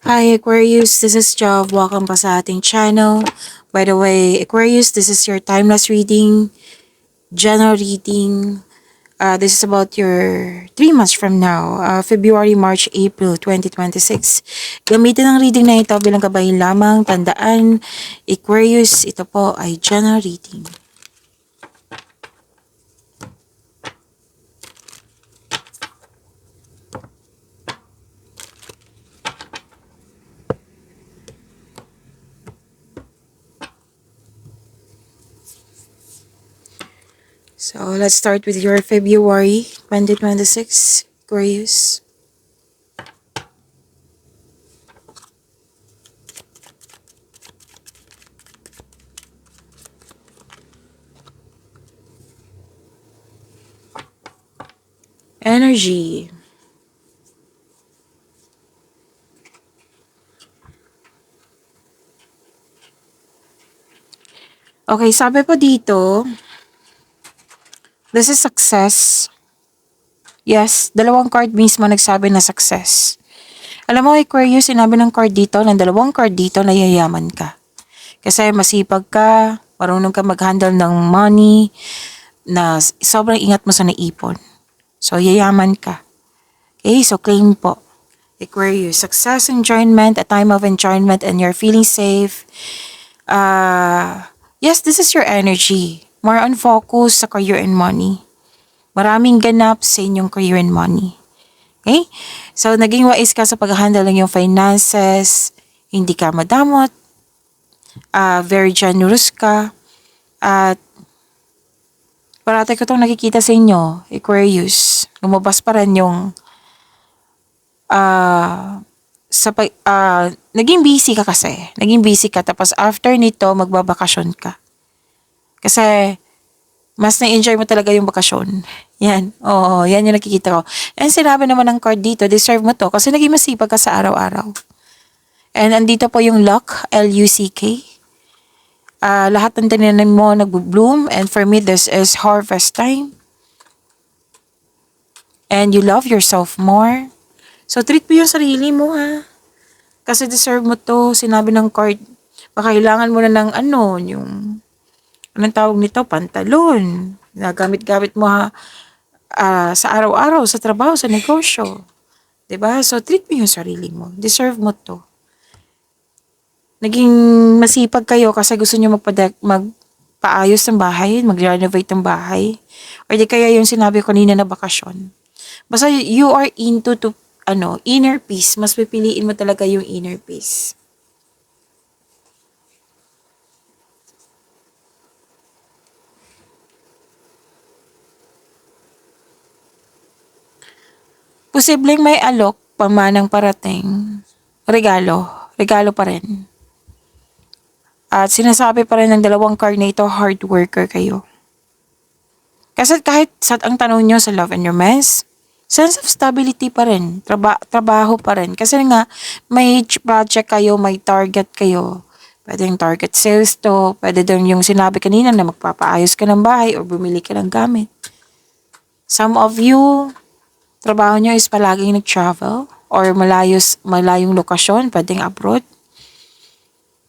Hi Aquarius, this is Jov. Welcome pa sa ating channel. By the way, Aquarius, this is your timeless reading, general reading. This is about your 3 months from now, February, March, April 2026. Gamitin ang reading na ito bilang kabahin lamang. Tandaan, Aquarius, ito po ay general reading. So, let's start with your February 2026, Aquarius. Energy. Okay, sabi po dito, this is success. Yes, dalawang card mismo nagsabi na success. Alam mo, Aquarius, sinabi ng card dito, ng dalawang card dito na yayaman ka. Kasi masipag ka, marunong ka mag-handle ng money, na sobrang ingat mo sa naipon. So, yayaman ka. Okay, so claim po. Aquarius, success, enjoyment, a time of enjoyment, and you're feeling safe. Yes, this is your energy. More on focus sa career and money. Maraming ganap sa inyong career and money. Okay? So, naging wise ka sa pag-handle ng iyong finances. Hindi ka madamot. Very generous ka. At parati ko itong nakikita sa inyo, Aquarius. Lumabas pa rin yung naging busy ka kasi. Naging busy ka. Tapos after nito, magbabakasyon ka. Kasi mas na-enjoy mo talaga yung bakasyon. Yan. Oo, yan yung nakikita ko. And sinabi naman ng card dito, deserve mo to kasi naging masipag ka sa araw-araw. And andito po yung luck, L-U-C-K. Lahat ng tinanim mo nag-bloom, and for me, this is harvest time. And you love yourself more. So, treat mo yung sarili mo, ha? Kasi deserve mo to. Sinabi ng card, baka kailangan mo na ng yung anong tawag nito? Pantalon. Nagamit-gamit mo sa araw-araw, sa trabaho, sa negosyo. 'Di ba? So, treat mo yung sarili mo. Deserve mo to. Naging masipag kayo kasi gusto nyo magpaayos ng bahay, mag-renovate ng bahay. Or di kaya yung sinabi ko kanina na bakasyon. Basta you are into inner peace. Mas pipiliin mo talaga yung inner peace. Posibleng may alok pamanang parating. Regalo pa rin. At sinasabi pa rin ng dalawang card na ito, hard worker kayo. Kasi kahit ang tanong nyo sa love and romance, sense of stability pa rin, trabaho pa rin. Kasi nga, may project kayo, may target kayo. Pwede yung target sales to, pwede din yung sinabi kanina na magpapaayos ka ng bahay or bumili ka ng gamit. Some of you, trabaho nyo is palaging nag-travel or malayong lokasyon, pwedeng abroad.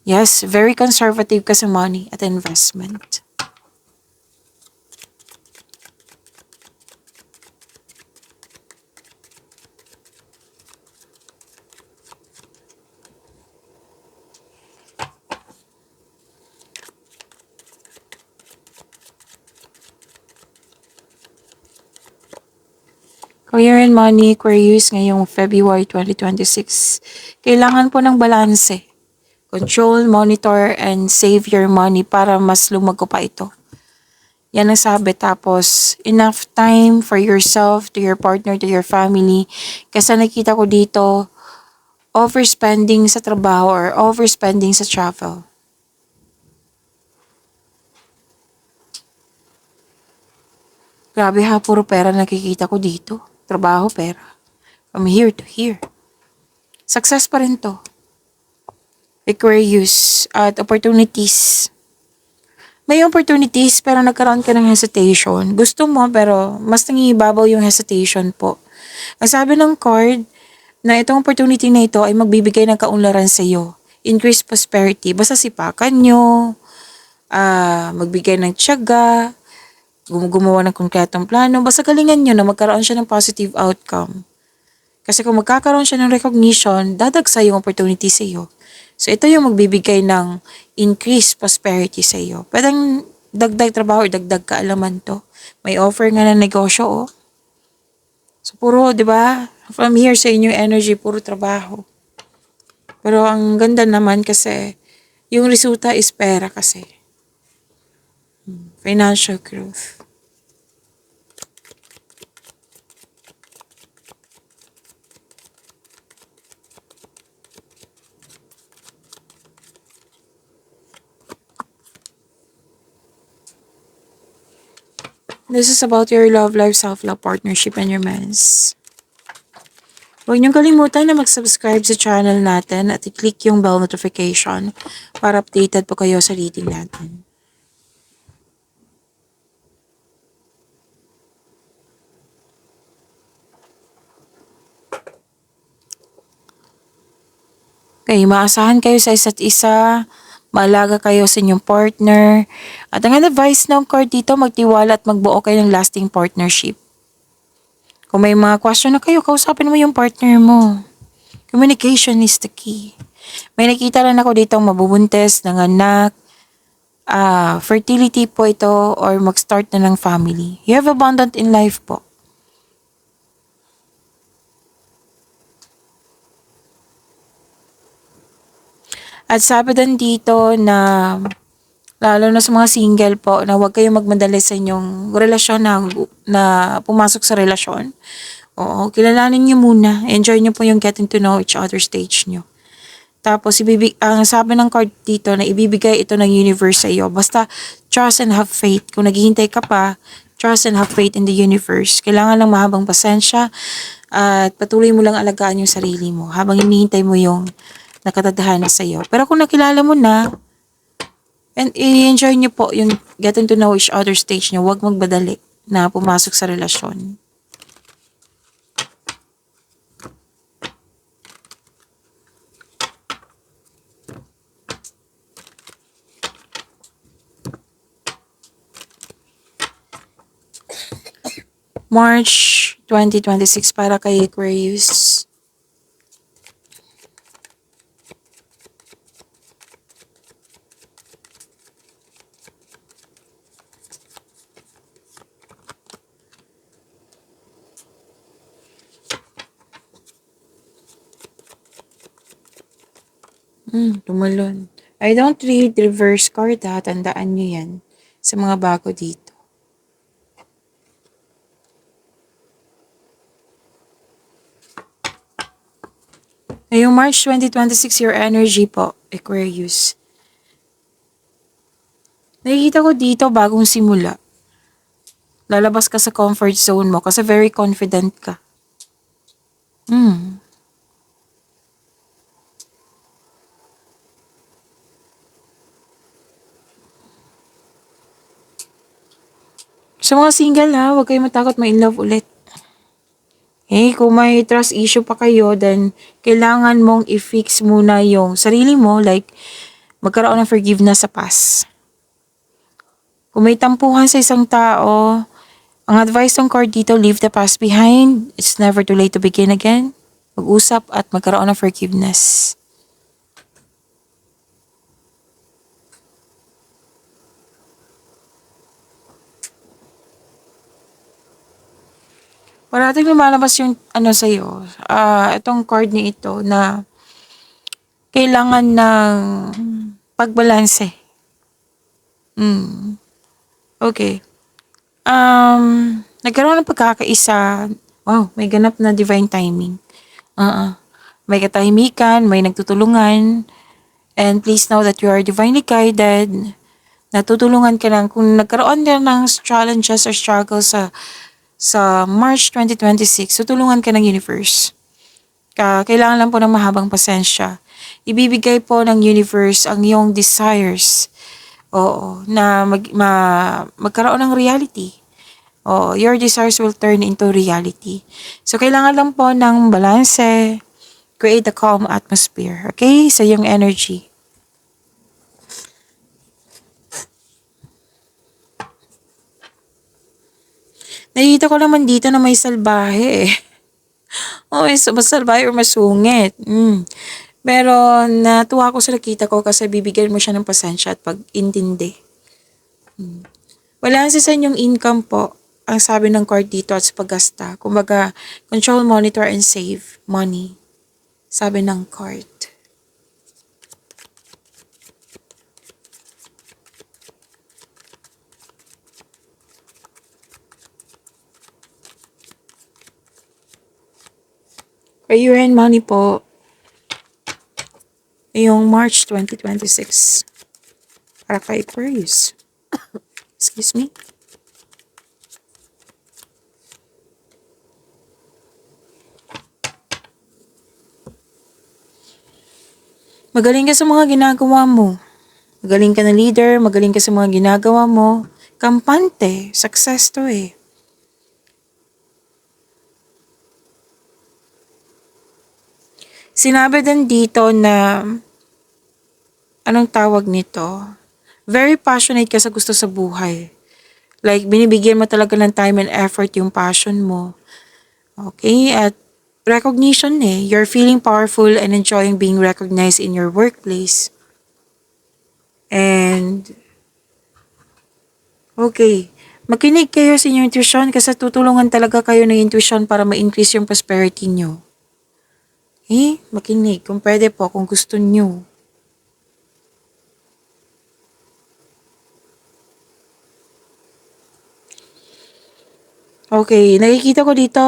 Yes, very conservative ka sa money at investment. Career and money, Aquarius, ngayong February 2026. Kailangan po ng balanse. Control, monitor, and save your money para mas lumago pa ito. Yan ang sabi. Tapos, enough time for yourself, to your partner, to your family. Kasi nakita ko dito, overspending sa trabaho or overspending sa travel. Grabe ha, puro pera nakikita ko dito. Trabaho, pera. From here to here. Success pa rin to. Aquarius at opportunities. May opportunities pero nagkaroon ka ng hesitation. Gusto mo pero mas nangibabaw yung hesitation po. Ang sabi ng card, na itong opportunity na ito ay magbibigay ng kaunlaran sa iyo. Increased prosperity. Basta sipakan nyo, magbigay ng tiyaga, gumawa ng konkretong plano. Basta galingan nyo na magkaroon siya ng positive outcome. Kasi kung magkakaroon siya ng recognition, dadagsa yung opportunity sa iyo. So ito yung magbibigay ng increased prosperity sa iyo. Pwedeng dagdag trabaho or dagdag kaalaman to. May offer nga ng negosyo, oh. So puro, di ba? From here sa inyong energy, puro trabaho. Pero ang ganda naman kasi, yung resulta is pera kasi. Financial growth. This is about your love life, self-love, partnership, and romance. Huwag niyong kalimutan na mag-subscribe sa channel natin at i-click yung bell notification para updated po kayo sa reading natin. Okay, maasahan kayo sa isa't isa, maalaga kayo sa inyong partner, at ang advice ng card dito, magtiwala at magbuo kayo ng lasting partnership. Kung may mga question na kayo, kausapin mo yung partner mo. Communication is the key. May nakita rin ako dito mabubuntis, nanganak, fertility po ito, or mag-start na ng family. You have abundant in life po. At sabi din dito na, lalo na sa mga single po, na huwag kayong magmadali sa inyong relasyon na pumasok sa relasyon. Oo, kilalanin niyo muna. Enjoy niyo po yung getting to know each other stage niyo. Tapos, ang sabi ng card dito na ibibigay ito ng universe sa iyo. Basta, trust and have faith. Kung naghihintay ka pa, trust and have faith in the universe. Kailangan lang mahabang pasensya at patuloy mo lang alagaan yung sarili mo habang hinihintay mo yung nakatadhana sa iyo. Pero kung nakilala mo na, and i-enjoy niyo po yung getting to know each other stage niyo, huwag magbadali na pumasok sa relasyon. March 2026 para kay Aquarius. Tumalon. I don't read reverse card ha. Tandaan nyo yan sa mga bago dito. Ngayong March 2026, your energy po, Aquarius. Nakikita ko dito bagong simula. Lalabas ka sa comfort zone mo kasi very confident ka. Sa mga single ha, huwag kayong matakot ma-in love ulit. Okay, kung may trust issue pa kayo, then kailangan mong i-fix muna yung sarili mo, like magkaroon ng forgiveness sa past. Kung may tampuhan sa isang tao, ang advice ng card dito, leave the past behind. It's never too late to begin again. Mag-usap at magkaroon ng forgiveness. Parating lumalabas yung sa'yo, itong card ni ito na kailangan ng pagbalanse. Okay. Nagkaroon ng pagkakaisa. Wow, may ganap na divine timing. May katahimikan, may nagtutulungan. And please know that you are divinely guided. Natutulungan ka lang. Kung nagkaroon ka ng challenges or struggles sa March 2026, tutulungan ka ng universe. Kailangan lang po ng mahabang pasensya. Ibibigay po ng universe ang iyong desires. Oo, na magkaroon ng reality. Your desires will turn into reality. So, kailangan lang po ng balanse, create a calm atmosphere. Okay? Sa yung energy. Nakikita ko naman dito na may salbahe eh. Oh, mas salbahe or masungit. Pero natuwa ko sa nakita ko kasi bibigyan mo siya ng pasensya at pag-intindi. Wala sa inyong income po, ang sabi ng card dito at sa paggasta. Kumbaga, control, monitor, and save money. Sabi ng card. Career and money po, yung March 2026. Para kay Aquarius. Excuse me. Magaling ka sa mga ginagawa mo. Magaling ka na leader, magaling ka sa mga ginagawa mo. Kampante, success to eh. Sinabi din dito na, anong tawag nito? Very passionate ka sa gusto sa buhay. Like, binibigyan mo talaga ng time and effort yung passion mo. Okay? At recognition eh. You're feeling powerful and enjoying being recognized in your workplace. And, okay. Makinig kayo sa inyong intuition kasi tutulungan talaga kayo ng intuition para ma-increase yung prosperity nyo. Okay? Makinig. Kung pwede po, kung gusto nyo. Okay, nakikita ko dito,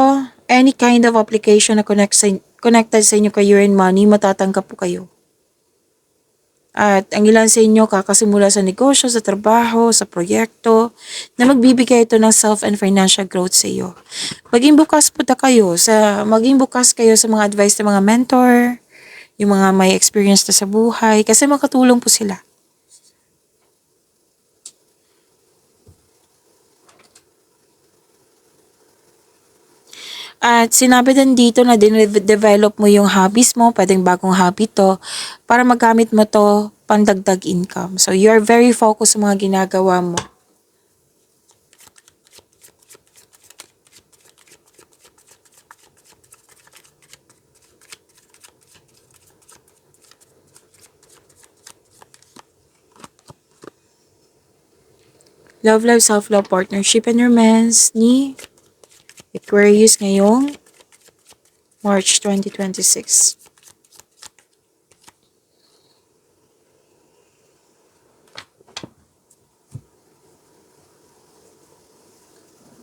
any kind of application na connected sa inyo kay and money, matatanggap po kayo. At ang ilan sa inyo kakasimula sa negosyo, sa trabaho, sa proyekto, na magbibigay ito ng self and financial growth sa iyo. Maging bukas po maging bukas kayo sa mga advice ng mga mentor, yung mga may experience na sa buhay, kasi makatulong po sila. At sinabi din dito na develop mo yung hobbies mo, pwedeng bagong hobby to, para magamit mo to pandagdag income. So, you're very focused sa mga ginagawa mo. Love life, self-love, partnership, and romance ni Aquarius ngayong March 2026.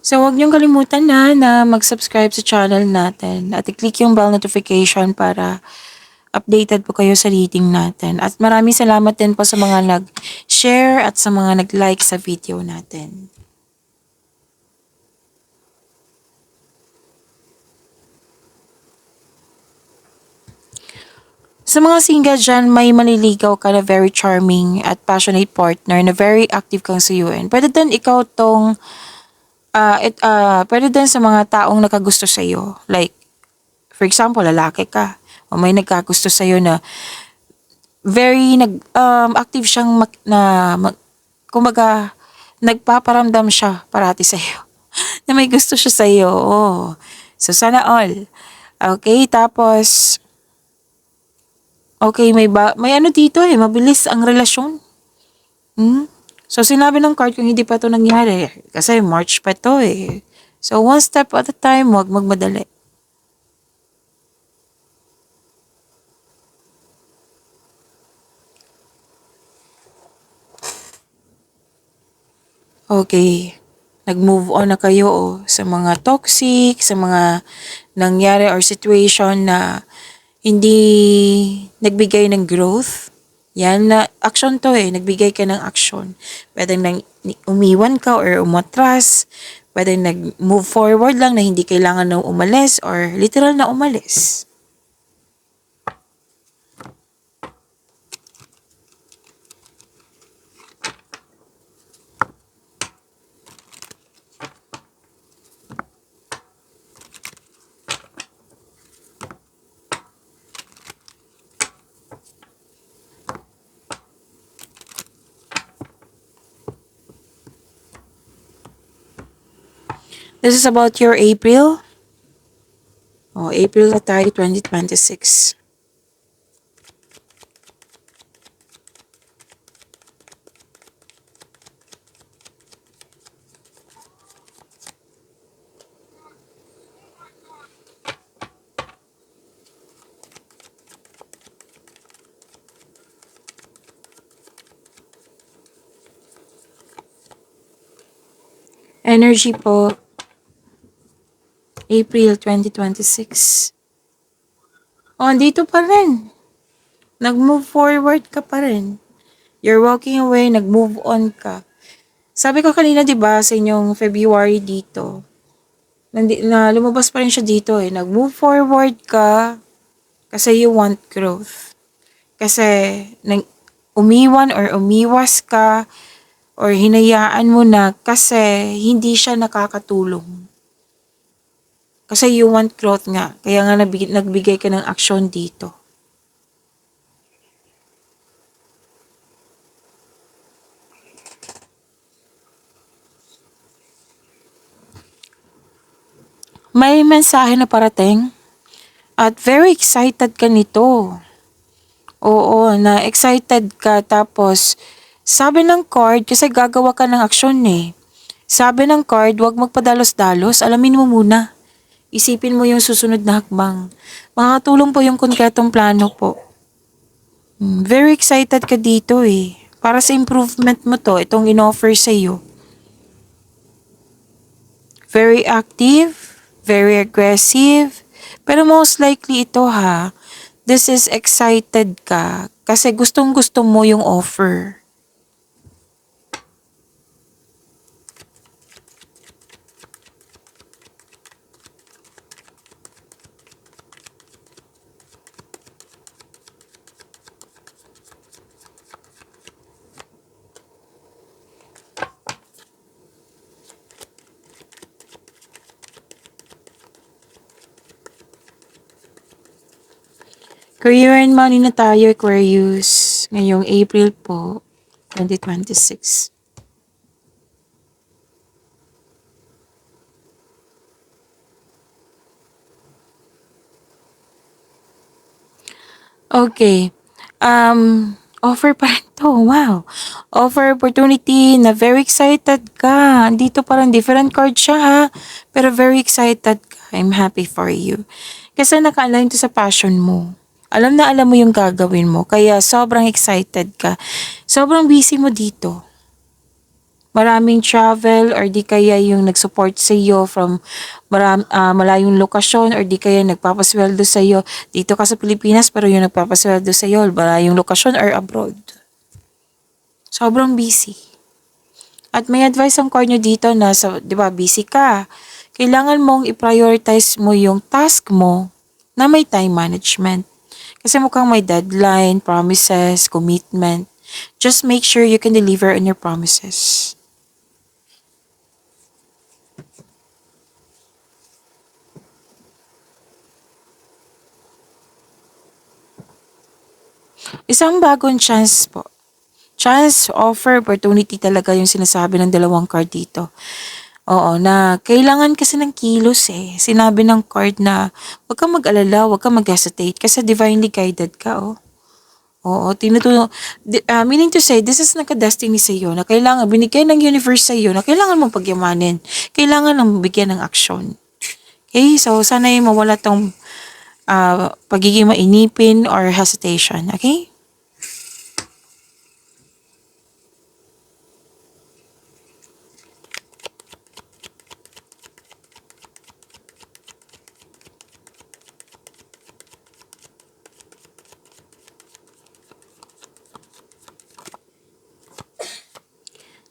So, huwag niyong kalimutan na mag-subscribe sa channel natin at i-click yung bell notification para updated po kayo sa reading natin. At maraming salamat din po sa mga nag-share at sa mga nag-like sa video natin. Sa mga single dyan, may maliligaw ka na very charming at passionate partner na very active kang suyuin. Pwede din ikaw tong, pwede din sa mga taong nakagusto sa'yo. Like, for example, lalaki ka. O may nagkagusto sa'yo na very active siyang kumbaga, nagpaparamdam siya parati sa'yo. Na may gusto siya sa'yo. Oh. So, sana all. Okay, tapos, okay, may ano dito eh, mabilis ang relasyon. So, sinabi ng card kung hindi pa to nangyari, kasi March pa to eh. So, one step at a time, huwag magmadali. Okay, nag-move on na kayo sa mga toxic, sa mga nangyari or situation na hindi nagbigay ng growth. Yan na action to eh, nagbigay ka ng action. Pwedeng umiwan ka or umatras, pwedeng nag-move forward lang na hindi kailangan na umalis or literal na umalis. This is about your April. Oh, April na tayo, 2026. Energy po, April 2026. Oh, dito pa rin. Nag-move forward ka pa rin. You're walking away, nag-move on ka. Sabi ko kanina, di ba, sa inyong February dito, na lumabas pa rin siya dito eh. Nag-move forward ka kasi you want growth. Kasi umiwan or umiwas ka or hinayaan mo na kasi hindi siya nakakatulong. Kasi you want growth nga. Kaya nga nagbigay ka ng aksyon dito. May mensahe na parating at very excited ka nito. Oo, na excited ka tapos sabi ng card kasi gagawa ka ng aksyon eh. Sabi ng card, huwag magpadalos-dalos, alamin mo muna. Isipin mo yung susunod na hakbang. Makakatulong po yung konkretong plano po. Very excited ka dito eh. Para sa improvement mo to, itong in-offer sa iyo. Very active, very aggressive. Pero most likely ito ha, this is excited ka kasi gustong-gusto mo yung offer. Career and money na tayo, Aquarius. Ngayong April po, 2026. Okay. Offer pa rin to. Wow. Offer opportunity na very excited ka. Dito parang different card siya ha. Pero very excited ka. I'm happy for you. Kasi naka-align to sa passion mo. Alam na alam mo yung gagawin mo. Kaya sobrang excited ka. Sobrang busy mo dito. Maraming travel or di kaya yung nag-support sa iyo from malayong lokasyon or di kaya nagpapasweldo sa iyo dito ka sa Pilipinas pero yung nagpapasweldo sa iyo malayong lokasyon or abroad. Sobrang busy. At may advice ang card nyo dito na sa, di ba, busy ka. Kailangan mong i-prioritize mo yung task mo na may time management. Kasi mukhang may deadline, promises, commitment. Just make sure you can deliver on your promises. Isang bagong chance po. Chance, offer, opportunity talaga yung sinasabi ng dalawang card dito. Oo, na kailangan kasi ng kilos eh. Sinabi ng card na huwag kang mag-alala, huwag kang mag-hesitate kasi divinely guided ka oh. Oo, meaning to say, this is naka-destiny sa iyo na kailangan, binigay ng universe sa iyo na kailangan mong pagyamanin. Kailangan mong bigyan ng aksyon. Okay, so sana'y mawala tong pagiging mainipin or hesitation. Okay?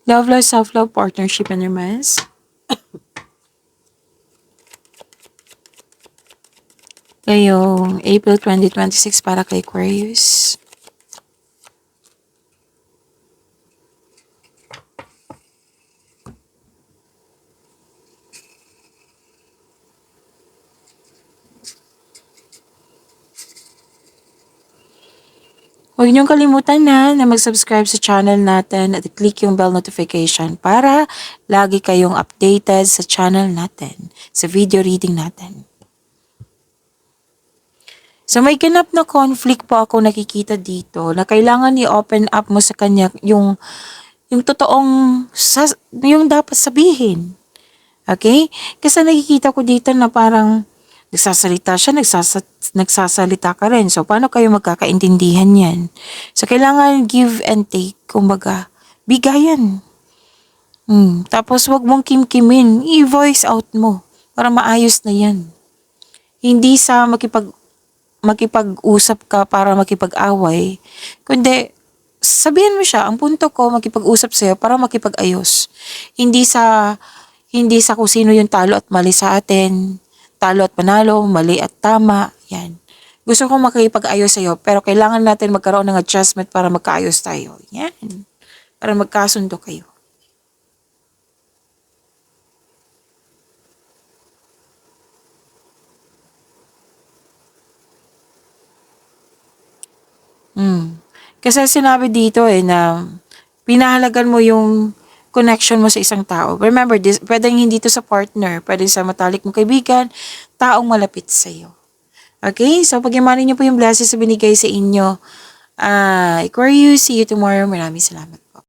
Love, life, self-love, partnership, and romance. Ngayong April 2026 para kay Aquarius. Huwag niyong kalimutan na mag-subscribe sa channel natin at click yung bell notification para lagi kayong updated sa channel natin, sa video reading natin. So may ganap na conflict po ako nakikita dito na kailangan i-open up mo sa kanya yung totoong, yung dapat sabihin. Okay? Kasi nakikita ko dito na parang nagsasalita siya, nagsasalita ka rin. So, paano kayo magkakaintindihan yan? So, kailangan give and take. Kumbaga, bigayan. Tapos, wag mong kimkimin. I-voice out mo para maayos na yan. Hindi sa makipag-usap ka para makipag-away, kundi sabihin mo siya, ang punto ko makipag-usap sa'yo para makipag-ayos. Hindi sa kung sino yung talo at mali sa atin, talo at panalo, mali at tama, yan. Gusto kong makipag-ayos sa'yo, pero kailangan natin magkaroon ng adjustment para magkaayos tayo. Yan. Para magkasundo kayo. Kasi sinabi dito na pinahalagan mo yung connection mo sa isang tao. Remember, pwedeng hindi to sa partner, pwedeng sa matalik mong kaibigan, taong malapit sa iyo. Okay? So, pag-imanin niyo po yung blessings na binigay sa inyo. Aquarius, see you tomorrow. Maraming salamat.